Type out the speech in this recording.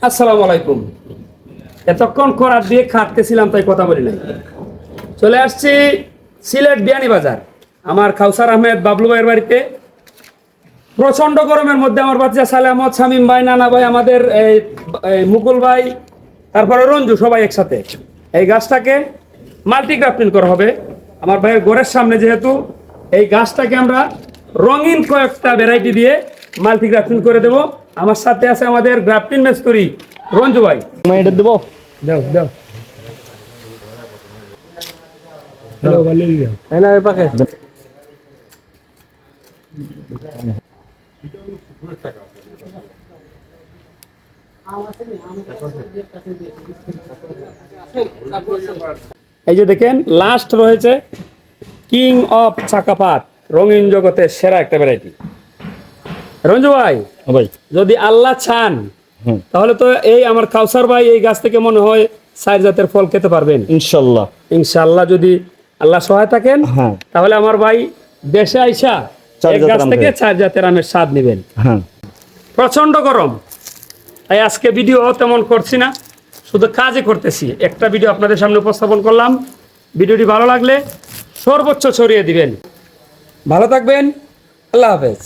আসসালামু আলাইকুম। এতক্ষণ করার দিয়ে খাটতেছিলাম তাই কথা বলি নাই। চলে আসছি সিলেট বিয়ানীবাজার আমার কাউসার আহমেদ বাবলু ভাইয়ের বাড়িতে। প্রচন্ড গরমের মধ্যে আমার বাচ্চা সালে আহমদ, শামীম ভাই, নানা ভাই, আমাদের মুকুল ভাই, তারপরে রঞ্জু, সবাই একসাথে এই গাছটাকে মাল্টিগ্রাফটিং করা হবে। আমার ভাইয়ের ঘরের সামনে যেহেতু এই গাছটাকে আমরা রঙিন কয়েকটা ভ্যারাইটি দিয়ে মাল্টিগ্রাফটিং করে দেব। আমার সাথে আছে আমাদের গ্রাফটিং মিস্ত্রি রঞ্জু ভাই। এটা দেবো, দাও দাও। হ্যালো ভালো না পাকে এই যে দেখেন লাস্ট রয়েছে কিং অফ চাকাপাত, রঙিন জগতের সেরা একটা ভ্যারাইটি। রঞ্জু ভাই, ভাই যদি আল্লাহ চান তাহলে তো এই আমার কাউসার ভাই এই গাছ থেকে মনে হয় 4 জাতের ফল খেতে পারবেন ইনশাল্লাহ। ইনশাআল্লাহ যদি আল্লাহ সহায় থাকেন, হ্যাঁ। তাহলে আমার ভাই দেশে আইসা 4 এই জাতের গাছ আম থেকে খাবে। 4 জাতের আমের স্বাদ নেবেন। হ্যাঁ, প্রচন্ড গরম, তাই আজকে ভিডিও তেমন করছি না, শুধু কাজই করতেছি। একটা ভিডিও আপনাদের সামনে উপস্থাপন করলাম। ভিডিওটি ভালো লাগলে সর্বোচ্চ ছড়িয়ে দিবেন। ভালো থাকবেন, আল্লাহ হাফেজ।